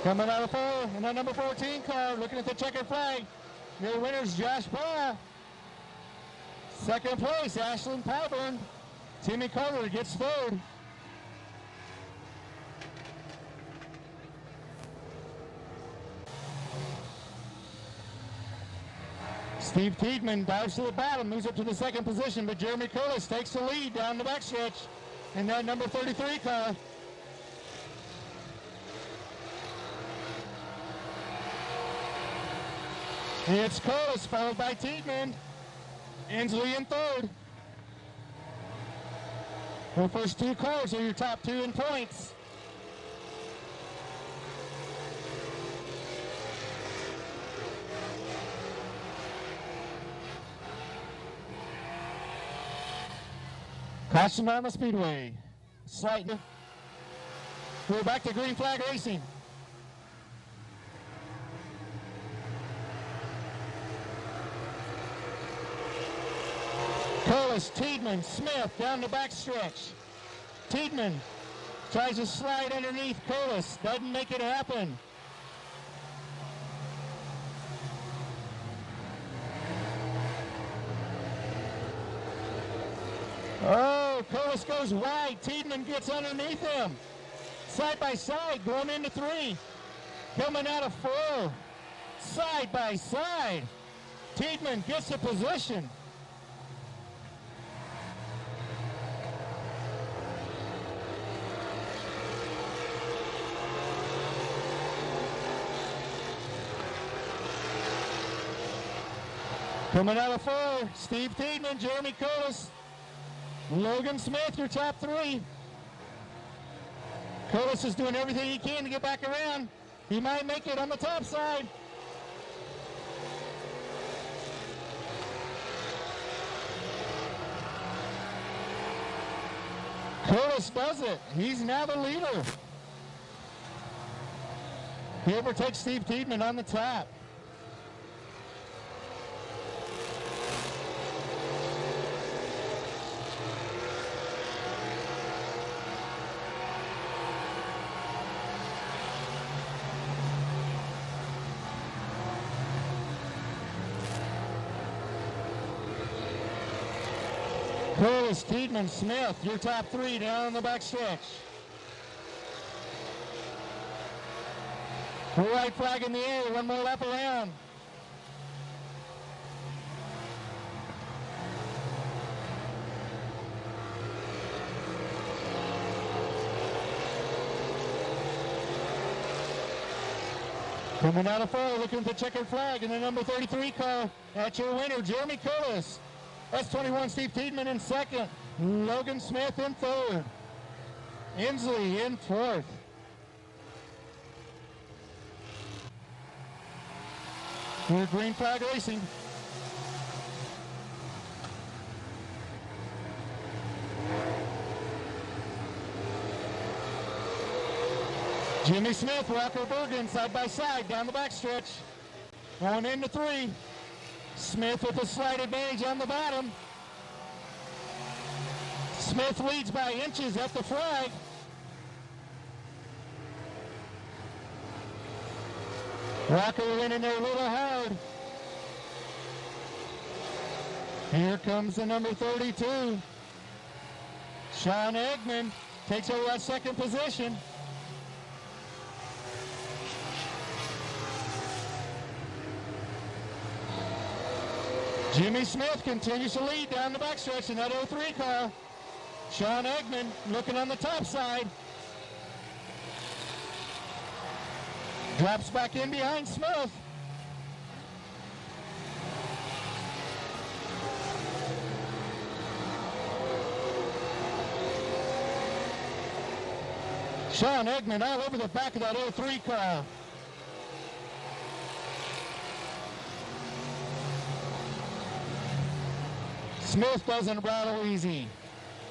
Coming out of 4, and that number 14 car, looking at the checkered flag. Your winner's Josh Baugh. Second place, Ashlyn Pyburn. Timmy Carter gets third. Steve Tiedman dives to the bottom, moves up to the second position, but Jeremy Curtis takes the lead down the backstretch in that number 33 car. It's Curtis, followed by Tiedman. Inslee in third. The first two cars are your top two in points. Caution on the speedway. Slight. We're back to green flag racing. Curtis, Tiedman, Smith down the backstretch. Tiedman tries to slide underneath Curtis. Doesn't make it happen. Oh, Curtis goes wide. Tiedman gets underneath him. Side by side, going into 3. Coming out of 4. Side by side. Tiedman gets the position. Coming out of 4, Steve Tiedman, Jeremy Curtis, Logan Smith, your top 3. Curtis is doing everything he can to get back around. He might make it on the top side. Curtis does it. He's now the leader. He overtakes Steve Tiedman on the top. Curtis, Tiedman, Smith, your top 3 down the backstretch. White flag in the air, one more lap around. Coming out of 4, looking at the checkered flag in the number 33 car. That's your winner, Jeremy Curtis. S21 Steve Tiedman in second. Logan Smith in third. Inslee in fourth. We're green flag racing. Jimmy Smith, Walker Bergen side by side down the backstretch. Going into 3. Smith with a slight advantage on the bottom. Smith leads by inches at the flag. Walker went in there a little hard. Here comes the number 32. Sean Eggman takes over that second position. Jimmy Smith continues to lead down the backstretch in that 03 car. Sean Eggman looking on the top side. Drops back in behind Smith. Sean Eggman all over the back of that 03 car. Smith doesn't rattle easy.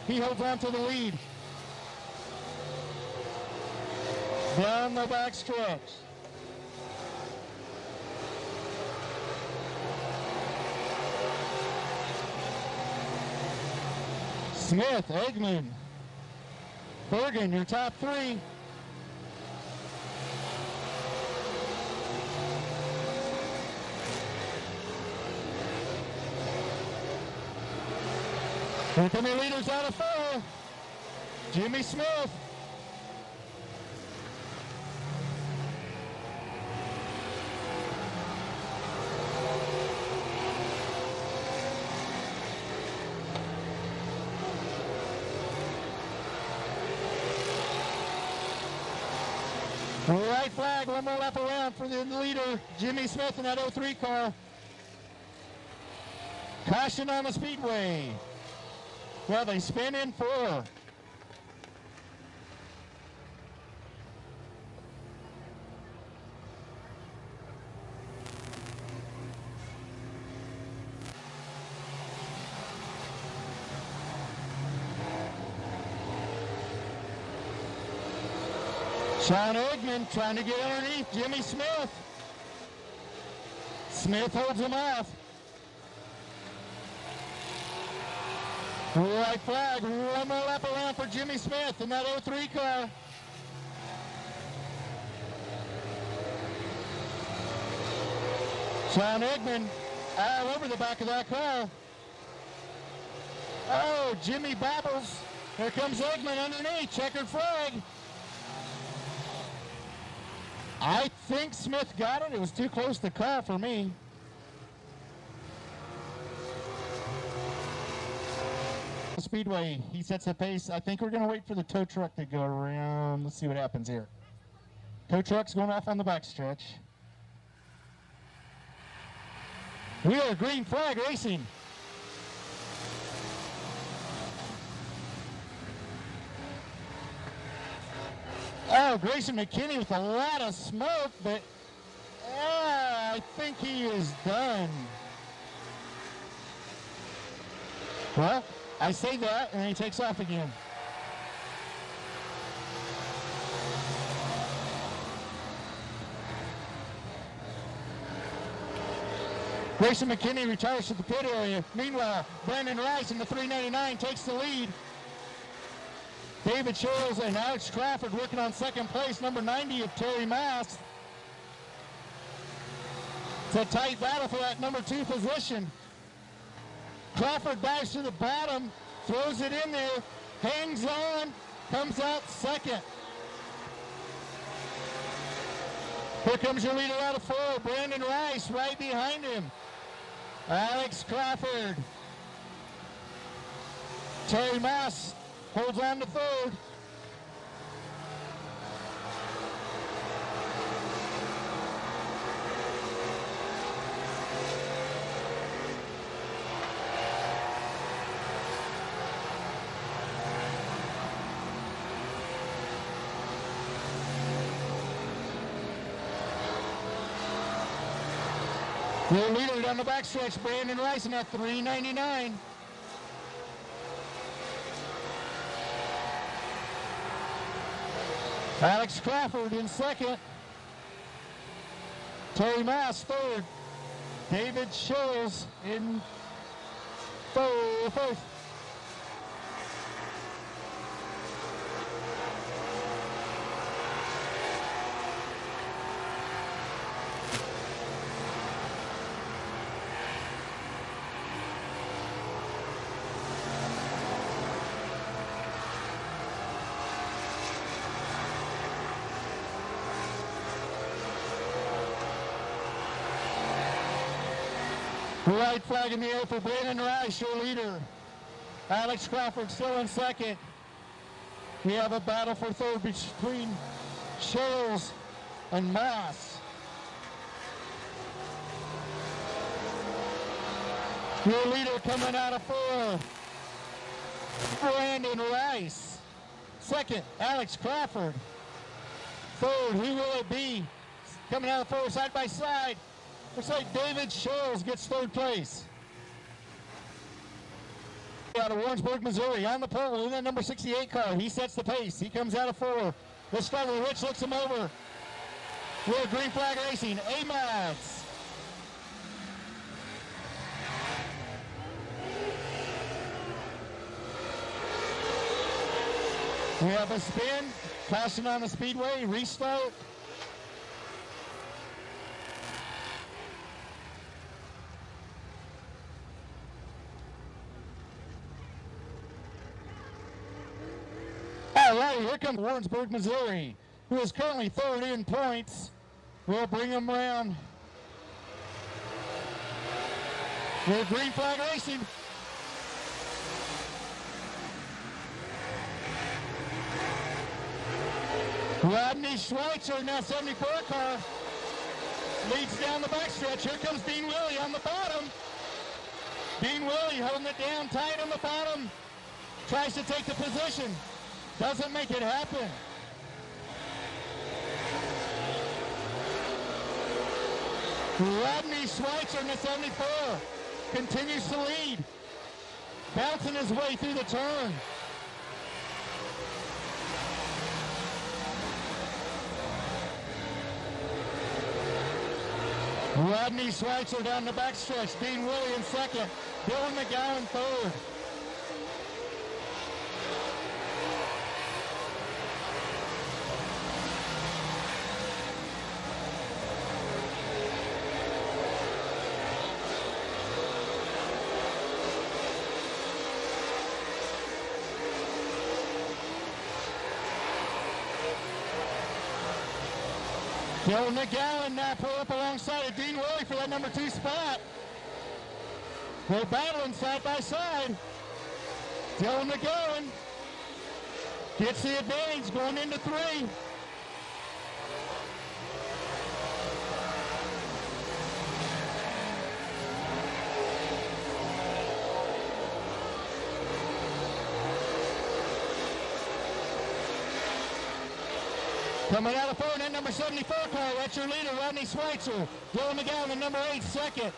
He holds on to the lead. Down the back stretch. Smith, Eggman, Bergen, your top 3. Here come your leaders out of 4. Jimmy Smith. Right flag, one more lap around for the leader, Jimmy Smith in that 03 car. Caution on the speedway. Well, they spin in 4. Sean Eggman trying to get underneath Jimmy Smith. Smith holds him off. White flag, one more lap around for Jimmy Smith in that 03 car. Sean Eggman all over the back of that car. Oh, Jimmy babbles. Here comes Eggman underneath, checkered flag. I think Smith got it. It was too close to call for me. Speedway, he sets the pace. I think we're going to wait for the tow truck to go around. Let's see what happens here. Tow truck's going off on the backstretch. We are green flag racing. Oh, Grayson McKinney with a lot of smoke, but I think he is done. Well, I say that, and then he takes off again. Grayson McKinney retires to the pit area. Meanwhile, Brandon Rice in the 399 takes the lead. David Charles and Alex Crawford working on second place, number 90 of Terry Mass. It's a tight battle for that number 2 position. Crawford dives to the bottom, throws it in there, hangs on, comes out second. Here comes your leader out of 4, Brandon Rice, right behind him. Alex Crawford. Terry Mass holds on to 3rd. Your leader down the backstretch, Brandon Rice in that 399. Alex Crawford in second. Terry Mass 3rd. David Scholes in 4th. White flag in the air for Brandon Rice, your leader. Alex Crawford still in second. We have a battle for 3rd between Charles and Mass. Your leader coming out of 4, Brandon Rice. Second, Alex Crawford. 3rd, who will it be? Coming out of 4, side by side. Looks like David Scholes gets 3rd place. Out of Warrensburg, Missouri, on the pole in that number 68 car. He sets the pace. He comes out of 4. This driver, Rich, looks him over. We're green flag racing. AMATS. We have a spin. Caution on the speedway. Restart. right, here comes Warrensburg, Missouri, who is currently third in points. We'll bring them around. We're green flag racing. Rodney Schweitzer, now 74 car, leads down the backstretch. Here comes Dean Willie on the bottom. Dean Willie holding it down tight on the bottom. Tries to take the position. Doesn't make it happen. Rodney Schweitzer in the 74 continues to lead. Bouncing his way through the turn. Rodney Schweitzer down the backstretch. Dean Willie in second. Dylan McGowan third. Dylan McGowan now pull up alongside of Dean Willie for that number 2 spot. They're battling side by side. Dylan McGowan gets the advantage going into 3. Coming out of four, that number 74 car, that's your leader, Rodney Schweitzer. Dylan McGowan, the number 8, second.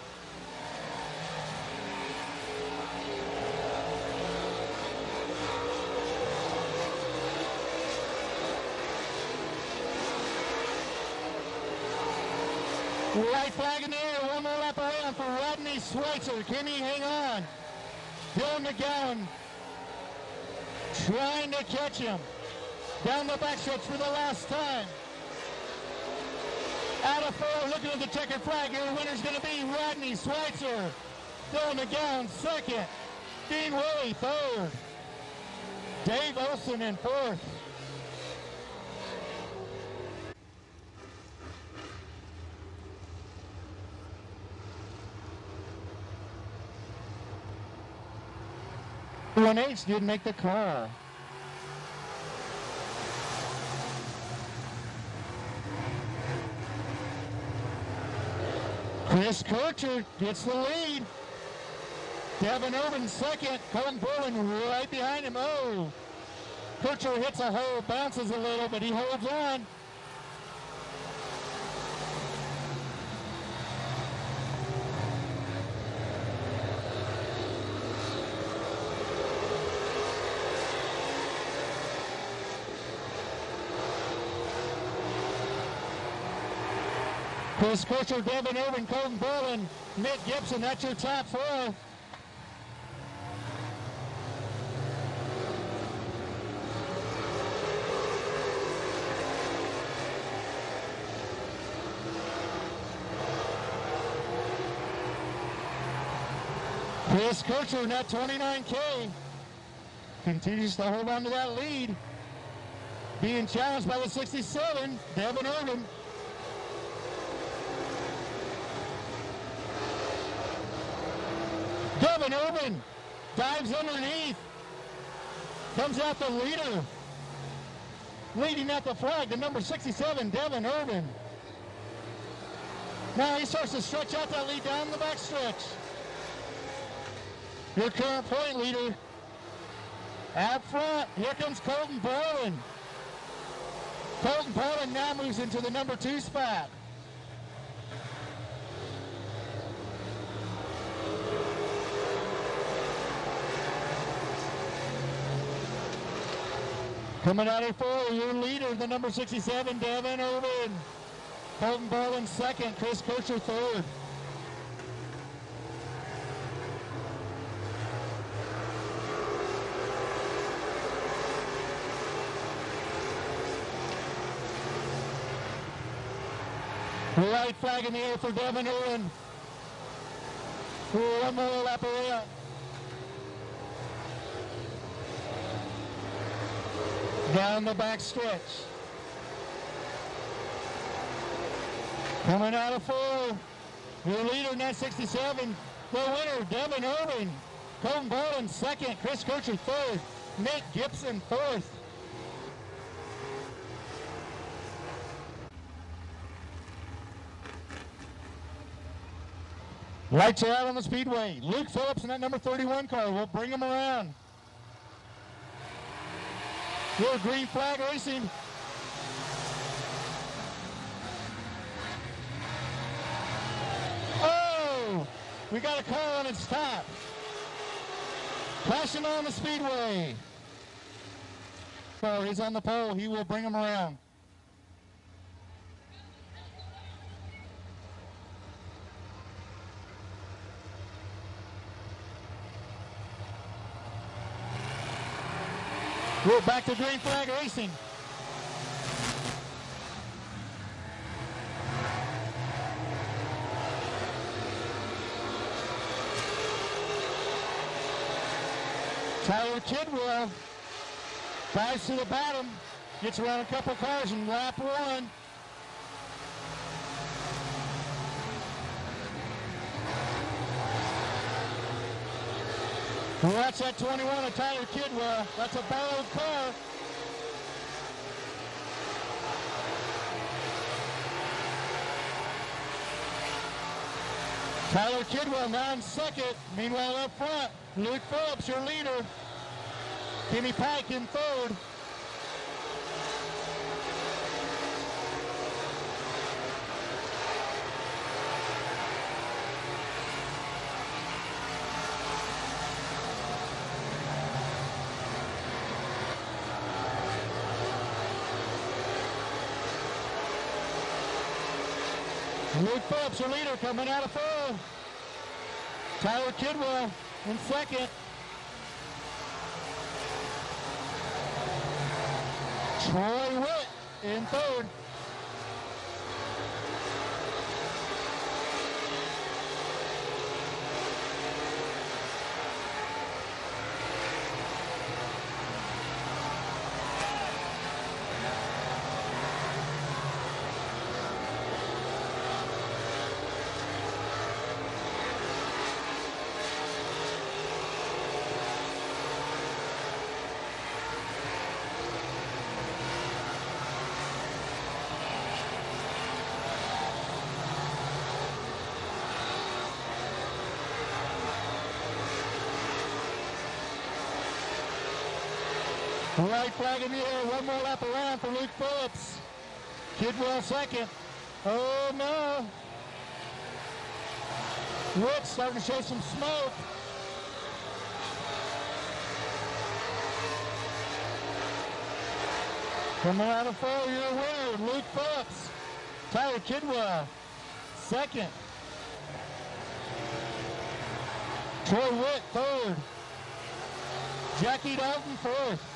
White flag in the air, one more lap around for Rodney Schweitzer. Can he hang on? Dylan McGowan trying to catch him. Down the backstretch for the last time. Out of 4, looking at the checkered flag. Your winner's going to be Rodney Schweitzer. Dylan McGowan second. Dean Willie third. Dave Olson in fourth. H didn't make the car. Chris Kircher gets the lead. Devin Irvin second. Colton Berlin right behind him. Oh, Kircher hits a hole, bounces a little, but he holds on. Chris Kircher, Devin Irvin, Colton Berlin, Nick Gibson, that's your top 4. Chris Kircher, now 29K, continues to hold on to that lead. Being challenged by the 67, Devin Irvin. Devin Irvin dives underneath, comes out the leader, leading at the flag, the number 67, Devin Irvin. Now he starts to stretch out that lead down the backstretch. Your current point leader out front, here comes Colton Berlin. Colton Berlin now moves into the number 2 spot. Coming out of 4, your leader, the number 67, Devin Irvin. Colton Berlin second, Chris Kircher third. White flag in the air for Devin Irvin. One more lap around. down the back stretch. Coming out of 4, your leader in that 67, the winner, Devin Irving. Colton Bolin second, Chris Kircher third, Nick Gibson fourth. Lights are out on the speedway. Luke Phillips in that number 31 car. We'll bring him around. Your green flag racing. Oh, we got a car on its top. Crashing on the speedway. So he's on the pole. He will bring him around. We're back to green flag racing. Tyler Kidwell dives to the bottom, gets around a couple cars in lap 1. Watch that 21 of Tyler Kidwell. That's a borrowed car. Tyler Kidwell now in second. Meanwhile up front, Luke Phillips, your leader. Kenny Pike in third. Luke Phillips, your leader, coming out of 4. Tyler Kidwell in second. Troy Witt in third. White flag in the air, one more lap around for Luke Phillips. Kidwell second. Oh no. Witt starting to show some smoke. Coming out of 4, your winner, Luke Phillips. Tyler Kidwell second. Troy Witt third. Jackie Dalton fourth.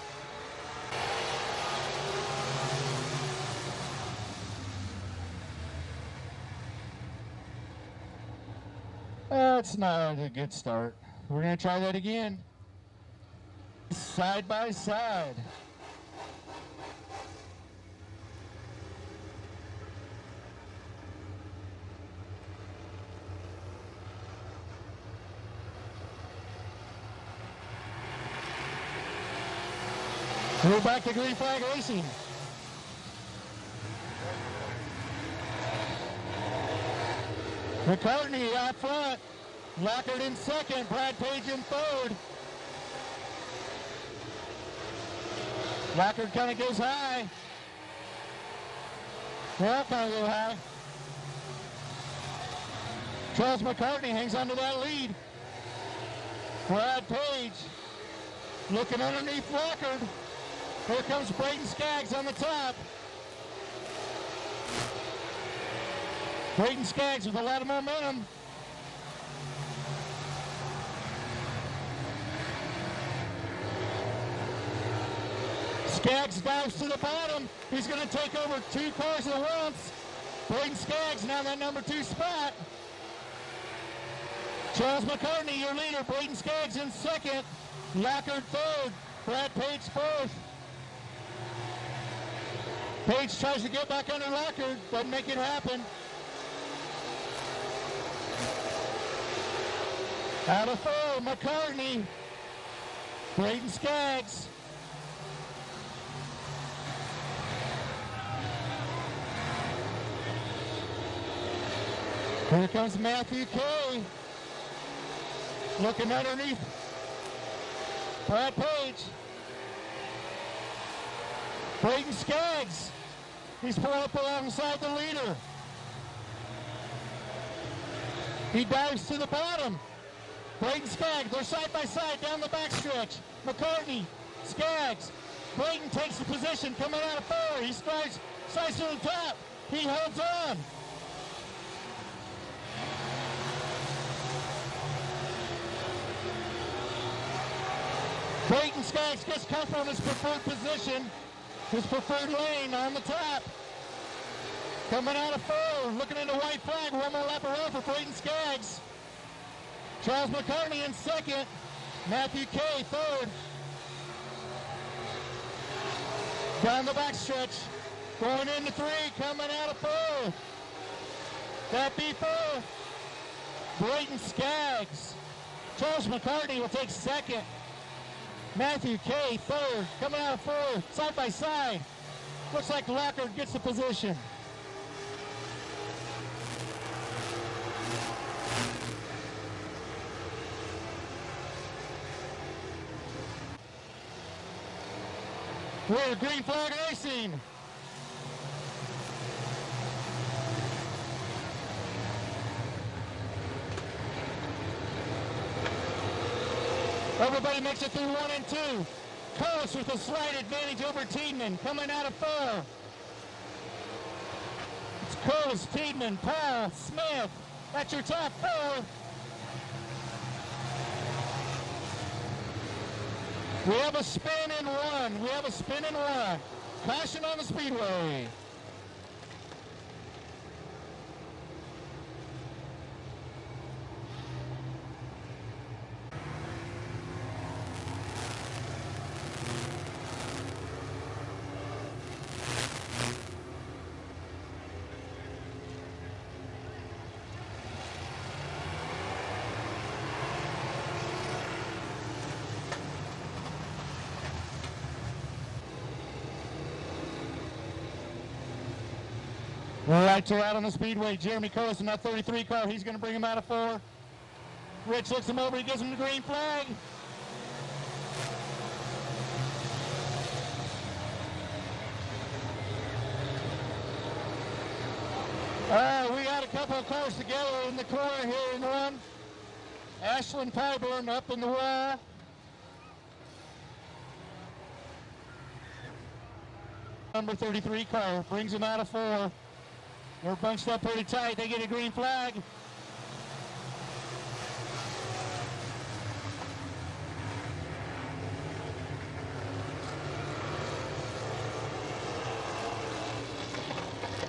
That's not a good start. We're going to try that again. Side by side. We're back to green flag racing. McCartney out front. Lockard in second. Brad Page in third. Lockard kind of goes high. Well, kind of go high. Charles McCartney hangs onto that lead. Brad Page looking underneath Lockard. Here comes Braden Skaggs on the top. Braden Skaggs with a lot of momentum. Skaggs dives to the bottom. He's going to take over 2 cars at once. Braden Skaggs now in that number 2 spot. Charles McCartney, your leader. Braden Skaggs in second. Lockard third. Brad Page fourth. Page tries to get back under Lockard, doesn't make it happen. Out of 4, McCartney. Braden Skaggs. Here comes Matthew K. Looking underneath Brad Page. Braden Skaggs. He's pulling up alongside the leader. He dives to the bottom. Braden Skaggs, they're side by side down the backstretch. McCartney, Skaggs. Braden takes the position coming out of 4. He strides to the top. He holds on. Braden Skaggs gets comfortable in his preferred position, his preferred lane on the top. Coming out of 4, looking into white flag, one more lap around for Braden Skaggs. Charles McCartney in 2nd, Matthew K. 3rd. Down the backstretch, going into 3, coming out of 4. That be 4, Braden Skaggs. Charles McCartney will take 2nd. Matthew K. 3rd, coming out of 4, side by side. Looks like Lockard gets the position. We're green flag racing. Everybody makes it through 1 and 2. Curtis with a slight advantage over Tiedemann, coming out of 4. It's Curtis, Tiedemann, Paul, Smith. That's your top 4. We have a spin in 1. We have a spin in 1. Caution on the speedway. Lights are out on the speedway. Jeremy Curtis in that 33 car. He's going to bring him out of 4. Rich looks him over. He gives him the green flag. We got a couple of cars together in the corner here in 1. Ashlyn Pyburn up in the wall. Number 33 car brings him out of 4. They're bunched up pretty tight. They get a green flag.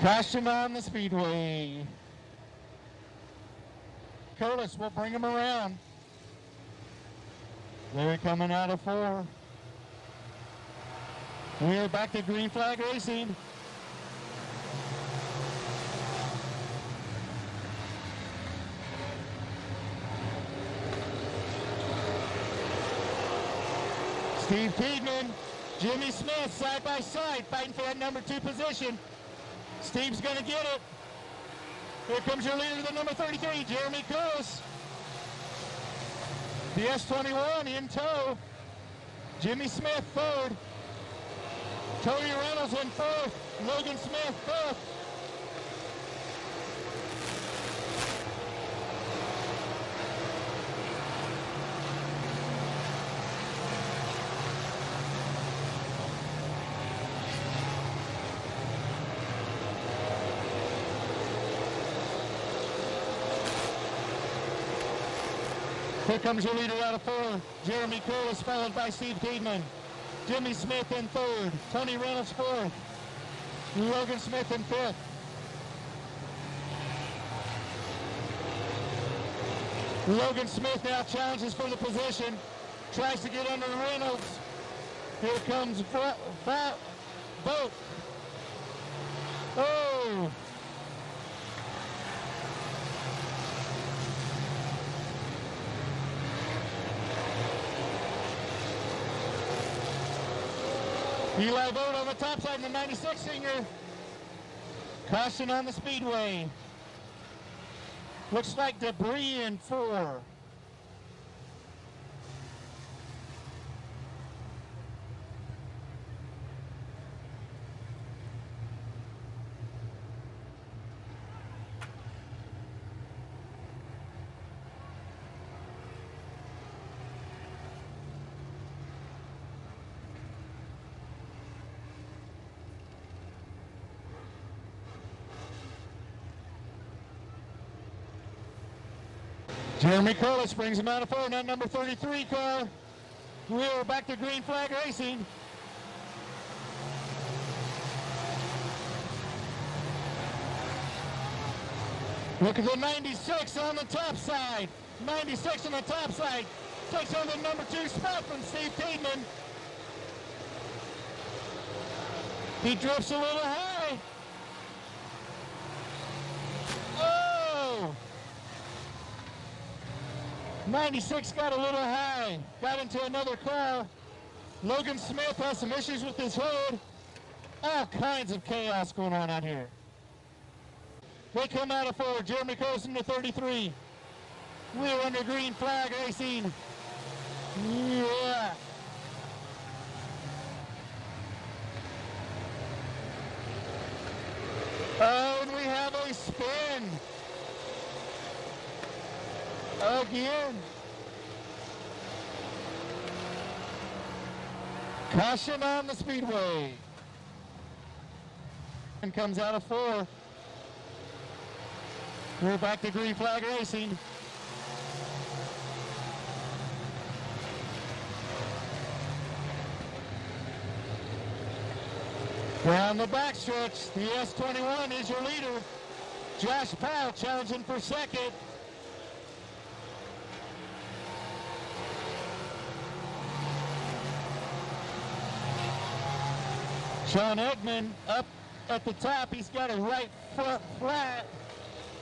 Caution on the speedway. Curtis will bring him around. They're coming out of 4. We're back to green flag racing. Steve Tiedemann, Jimmy Smith side by side fighting for that number 2 position. Steve's going to get it. Here comes your leader, the number 33, Jeremy Curtis. The S21 in tow. Jimmy Smith 3rd. Tony Reynolds in 4th. Logan Smith 5th. Here comes your leader out of 4, Jeremy Curtis, followed by Steve Tiedemann. Jimmy Smith in 3rd, Tony Reynolds 4th, Logan Smith in 5th. Logan Smith now challenges for the position, tries to get under Reynolds. Here comes Boat. Oh! Eli Vogt on the top side in the 96 Singer. Caution on the speedway. Looks like debris in 4. Jeremy Curtis brings him out of 4, that number 33 car. We're back to green flag racing. Look at the 96 on the top side. 96 on the top side. Takes on the number 2 spot from Steve Tiedman. He drifts a little high. Oh! 96 got a little high. Got into another car. Logan Smith has some issues with his hood. All kinds of chaos going on out here. They come out of 4. Jeremy Curtis into 33. We're under green flag racing. Yeah. Oh, and we have a spin. Again. Caution on the speedway. And comes out of 4. We're back to green flag racing. Down the backstretch, the S21 is your leader. Josh Powell challenging for second. Sean Edmond up at the top. He's got a right front flat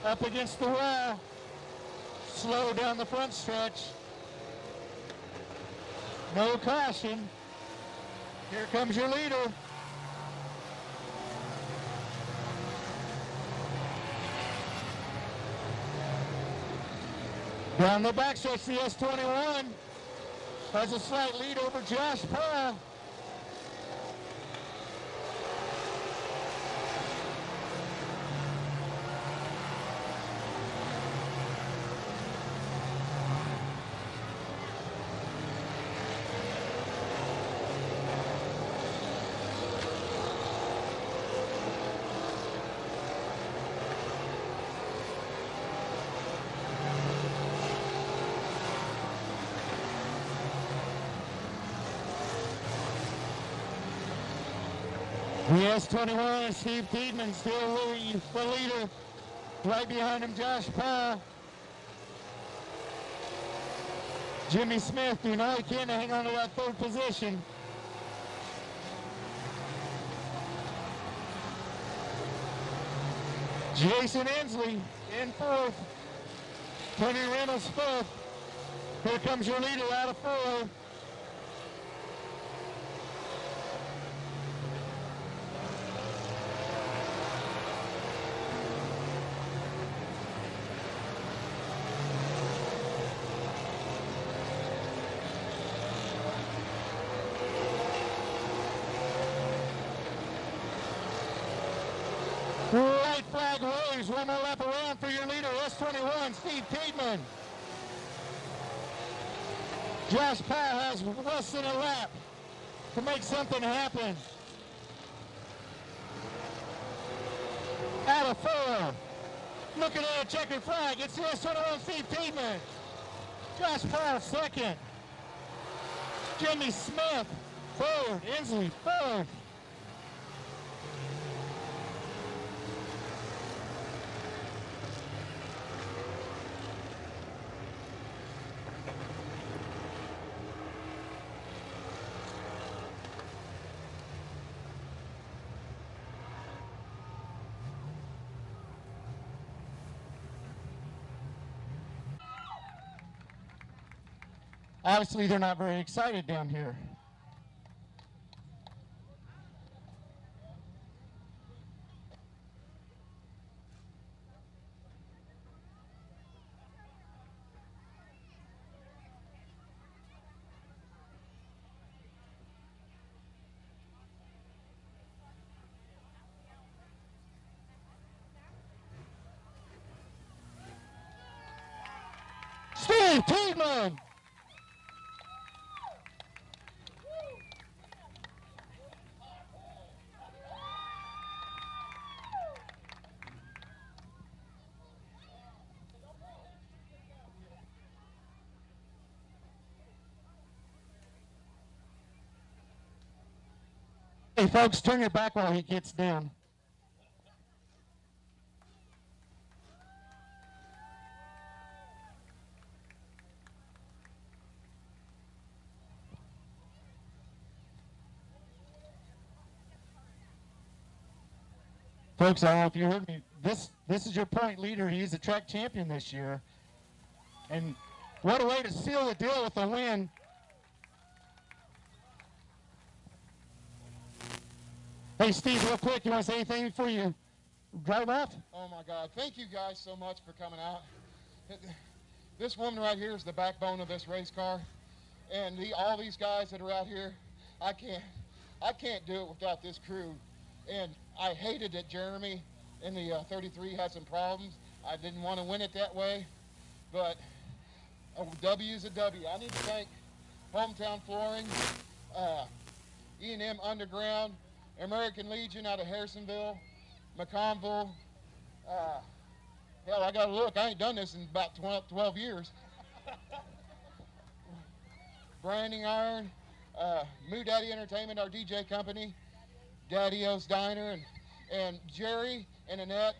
up against the wall. Slow down the front stretch. No caution. Here comes your leader. Down the backstretch, the S21 has a slight lead over Josh Powell. The S21, Steve Tiedman still the leader. Right behind him, Josh Powell. Jimmy Smith doing all he can to hang on to that 3rd position. Jason Inslee in 4th. Tony Reynolds 5th. Here comes your leader out of 4. Right flag waves, 1 more lap around for your leader, S21, Steve Tiedman. Josh Powell has less than a lap to make something happen. Out of 4. Looking at a checkered flag, it's the S21, Steve Tiedman. Josh Powell 2nd. Jimmy Smith 3rd. Inslee 4th. Obviously, they're not very excited down here. Steve Tiedman. Hey, folks, turn your back while he gets down. Folks, I don't know if you heard me. This is your point leader. He's a track champion this year. And what a way to seal the deal with a win. Hey, Steve, real quick, you want to say anything before you drive off? Oh, my God. Thank you guys so much for coming out. This woman right here is the backbone of this race car. And all these guys that are out here, I can't do it without this crew. And I hated it, Jeremy, in the 33 had some problems. I didn't want to win it that way, but a W is a W. I need to thank Hometown Flooring, E&M Underground, American Legion out of Harrisonville, McConville. Hell, I got to look. I ain't done this in about 12 years. Branding Iron, Moo Daddy Entertainment, our DJ company, Daddy-O's Diner, and Jerry and Annette,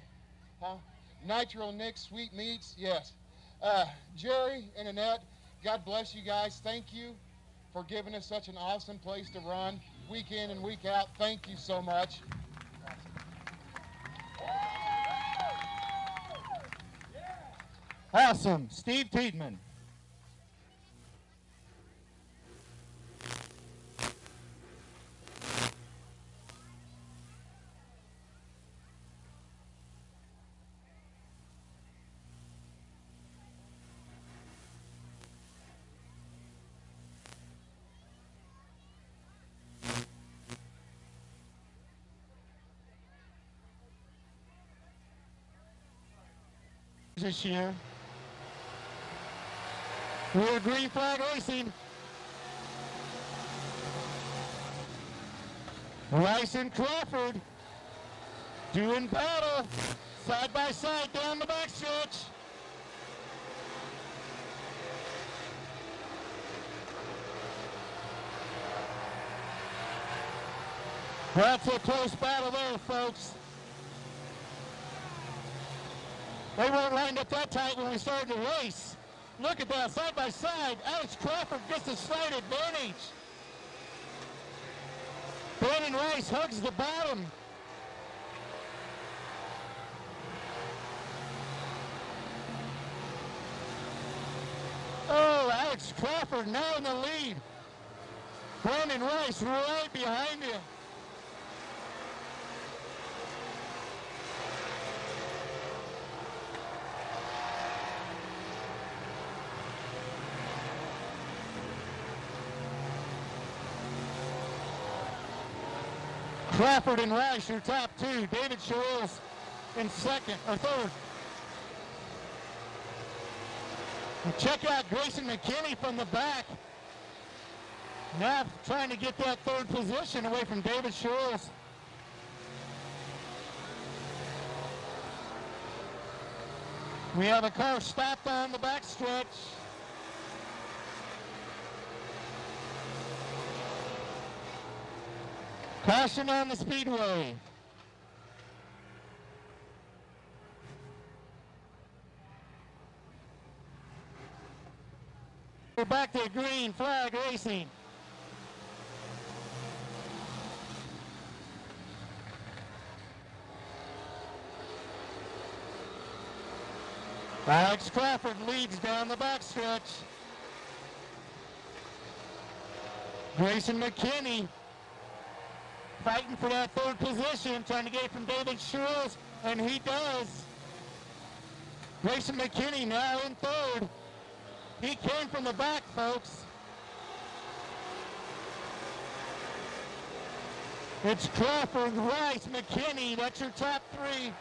Nitro Nick Sweet Meats, yes. Jerry and Annette, God bless you guys. Thank you for giving us such an awesome place to run week in and week out. Thank you so much. Awesome. Steve Tiedman. This year. We're green flag racing. Rice and Crawford doing battle side by side down the backstretch. That's a close battle there, folks. They weren't lined up that tight when we started the race. Look at that, side by side. Alex Crawford gets a slight advantage. Brandon Rice hugs the bottom. Oh, Alex Crawford now in the lead. Brandon Rice right behind him. Crawford and Rice are top two. David Sherrills in second or third. And check out Grayson McKinney from the back. Now trying to get that third position away from David Sherrills. We have a car stopped on the backstretch. Caution on the speedway. We're back to green flag racing. Alex Crawford leads down the backstretch. Grayson McKinney fighting for that third position, trying to get it from David Schultz, and he does. Grayson McKinney now in third. He came from the back, folks. It's Crawford, Rice, McKinney. That's your top three.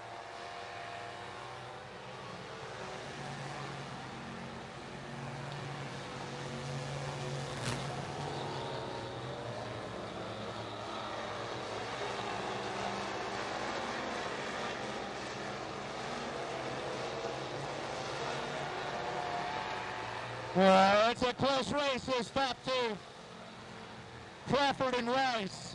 Well, it's a close race, those top two. Crawford and Rice.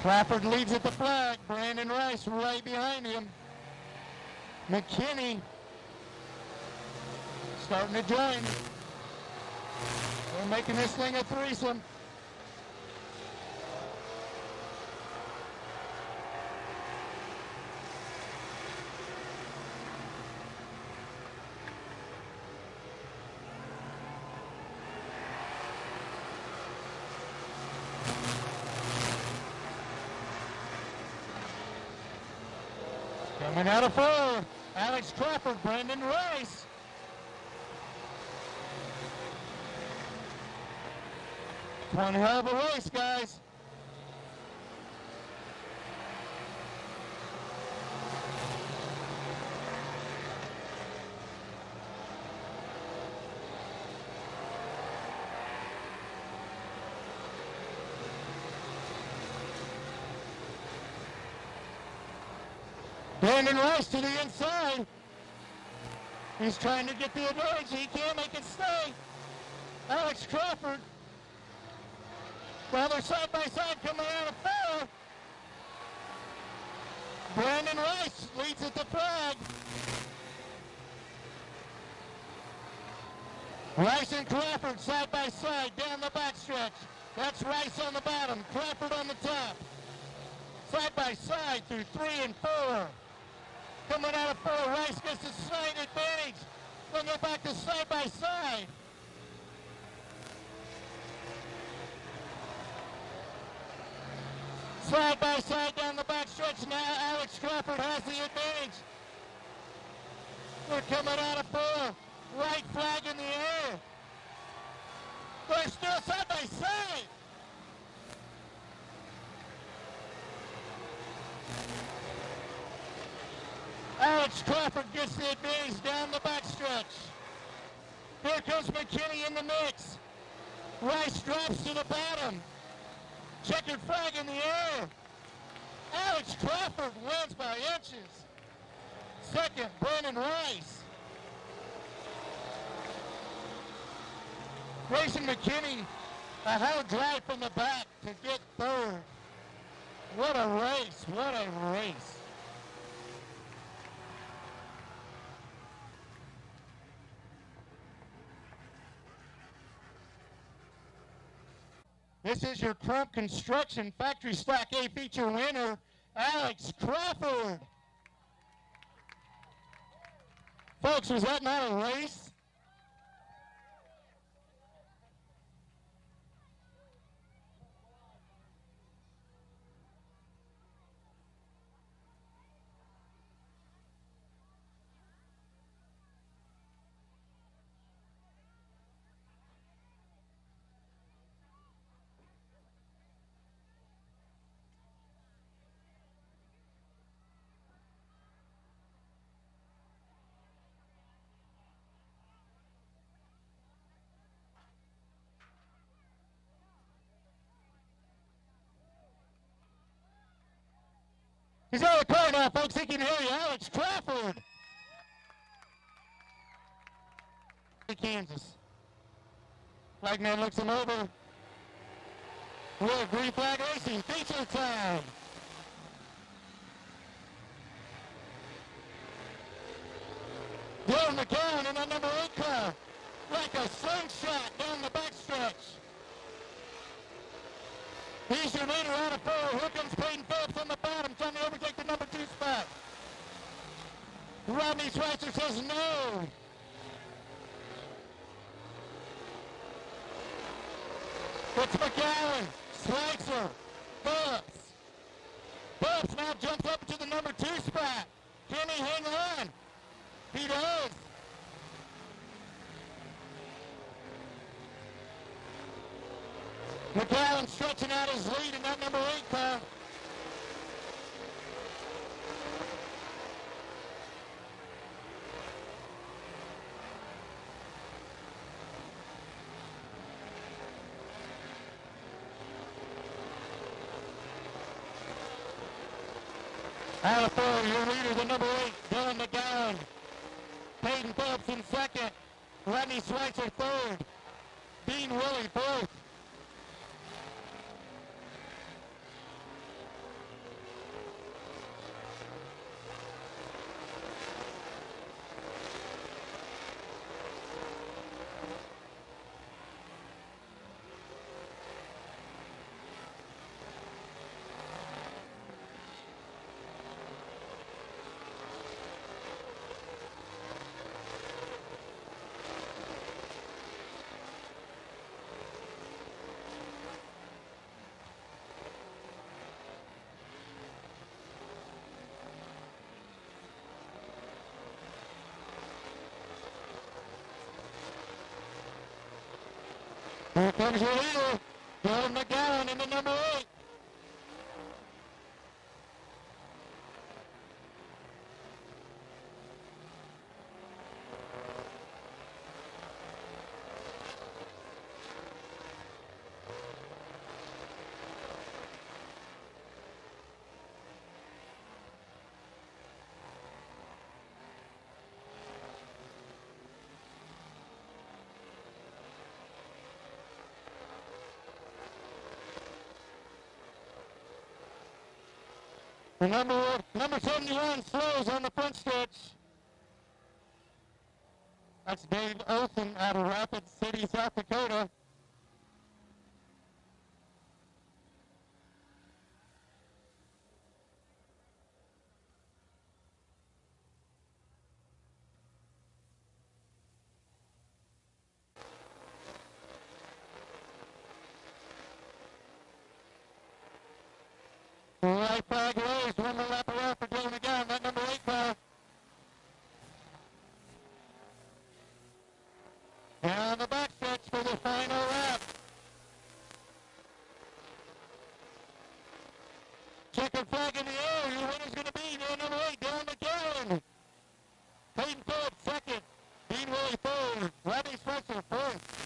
Crawford leads at the flag. Brandon Rice right behind him. McKinney starting to join. They're making this thing a threesome. Coming out of four, Alex Crawford, Brandon Rice. One hell of a race, guys. Brandon Rice to the inside. He's trying to get the advantage. He can't make it stay. Alex Crawford. Well, they're side by side coming out of four. Brandon Rice leads at the flag. Rice and Crawford side by side down the backstretch. That's Rice on the bottom, Crawford on the top. Side by side through 3 and 4. Coming out of four, Rice gets a slight advantage. Then they're back to side by side. Side by side down the back stretch now. Alex Crawford has the advantage. They're coming out of four. Right flag in the air. They're still side by side. Alex Crawford gets the advantage down the backstretch. Here comes McKinney in the mix. Rice drops to the bottom. Checkered flag in the air. Alex Crawford wins by inches. Second, Brandon Rice. Grayson McKinney, a hard drive from the back to get third. What a race, what a race. This is your Crump Construction Factory Stock A feature winner, Alex Crawford. Folks, was that not a race? He's on the car now, folks. He can hear you. Alex Crawford. Kansas. Flagman looks him over. We're green flag racing. Feature time. Dylan McCown in that number 8 car. Like a slingshot down the backstretch. He's your leader out of 4. Here comes Peyton Phillips on the bottom, trying to overtake the number 2 spot. Rodney Schweitzer says no. It's McGowan, Schweitzer, Phillips. Phillips now jumps up to the number 2 spot. Can he hang on? He does. McGowan stretching out his lead in that number 8 car. Out of 4, your leader, the number 8, Dylan McGowan. Peyton Phillips in second. Rodney Schweitzer third. Dean Willie fourth. Here comes your leader, Dylan McGowan in the number 8. The number 71 slows on the front stretch. That's Dave Olson out of Rapid City, South Dakota. Right flag raised, one more lap around for Dylan McGowan, that number 8 car. Down the backstretch for the final lap. Checkered flag in the air. Your winner's going to be the number 8, Dylan McGowan. Peyton Phillips second. Dean Willie third. Rodney Schweitzer fourth.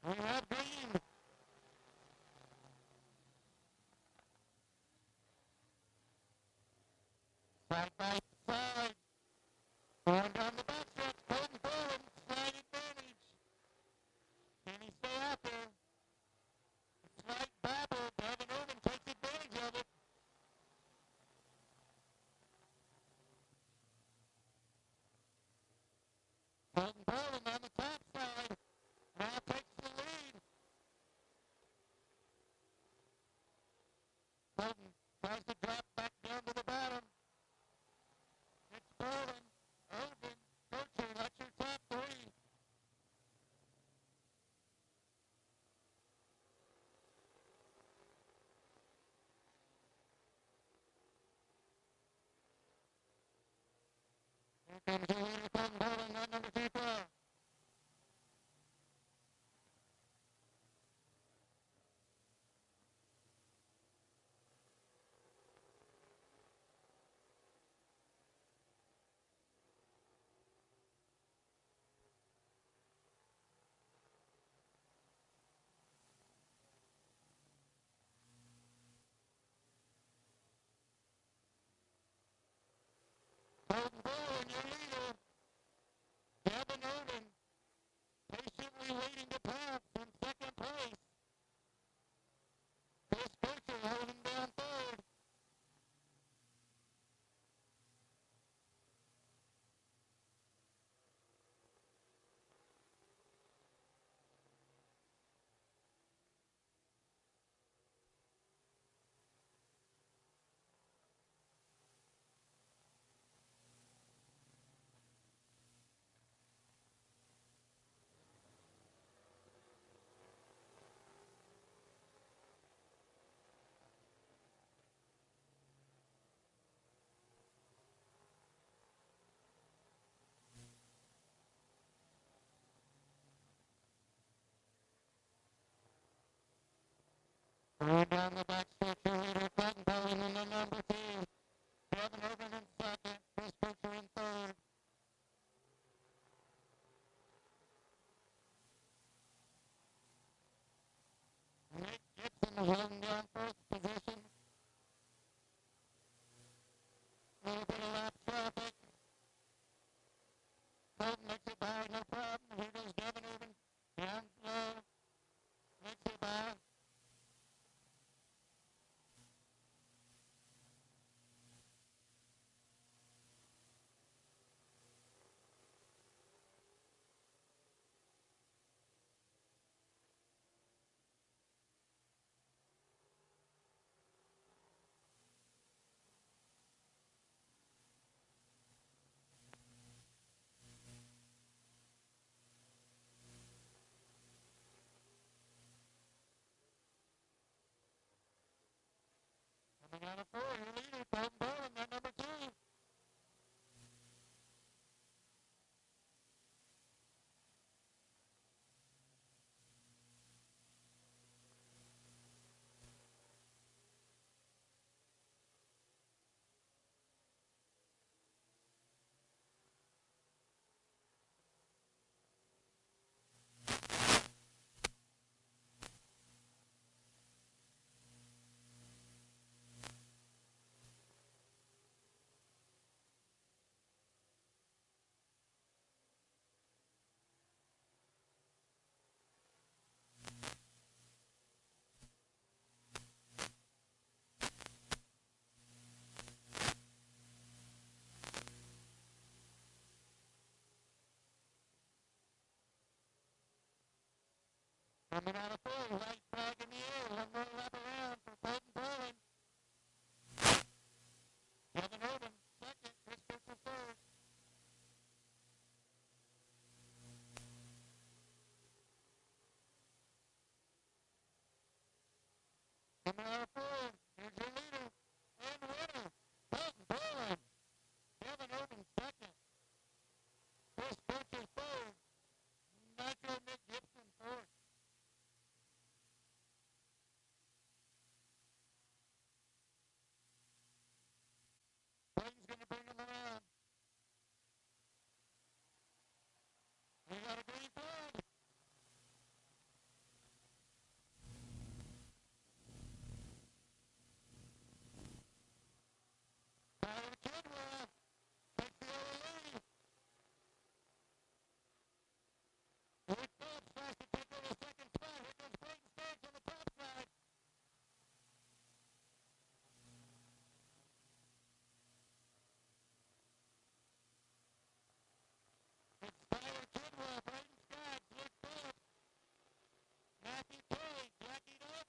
We have green. Side by side. Going down the backstretch. Peyton Phillips, slight advantage. Can he stay out there? Slight babble. Devin Irvin takes advantage of it. Peyton Phillips on the top side. Now takes the lead. Peyton tries to drop back down to the bottom. It's Berlin, Irvin, Gertrude, that's your top 3. Here comes your leader from Berlin, that number 2 car. Peyton Berlin, your leader. Going down the back stretch, your leader, Colton Bowling in the number 2. Kevin Urban in second. Chris Butcher in third. Nick Gibson is holding down first position. A little bit of lap traffic. Colton makes it by, no problem. Here goes Devin Urban. Down low. Makes it by. Coming out of 4, your leader, Colton Bowling, that number 2. Coming out of 4, white flag in the air. One more lap around for Colton Bowling. Kevin Urban, second. Chris Butcher, third. Coming out of 4, here's your leader and winner, Colton Bowling. Kevin Urban, second. Chris Butcher, third. Nitro Nick Gibson, fourth. Clayton's going to bring him around. We got a green flag. Tyler Kidwell takes the early lead. Luke Phillips tries to take over the second spot. Here comes Clayton Stokes on the top side. It's Tyler Kidwell, Brayden Scott, Luke Phillips, Matthew Kelly, Jackie Dalton.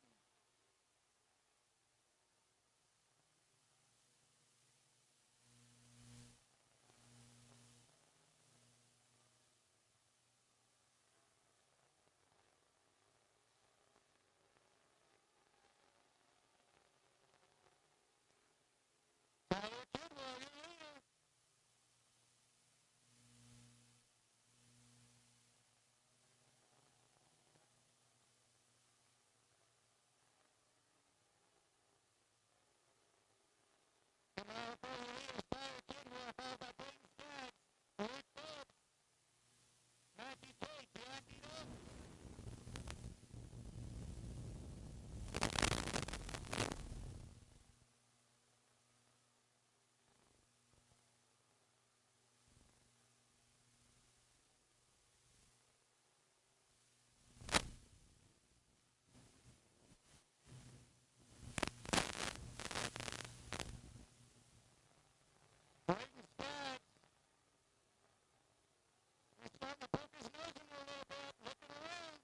Tyler Kidwell, your leader. Coming out of 4, your leader is Tyler Kidwell, followed by Brayden Scott, Luke Phillips, Matthew Kelly, Jackie Dalton. Brayden Scott is starting to poke his nose in there a little bit, looking around.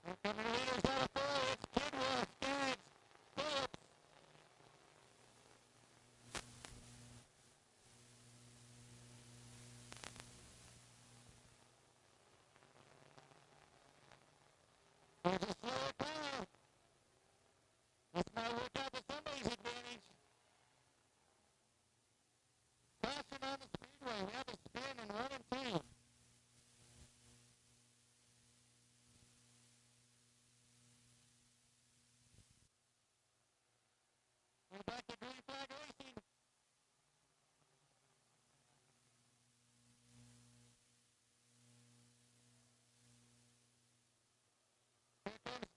Here coming the leaders out of 4, it's Kidwell, Scott, Phillips. There's a slower pass. Here comes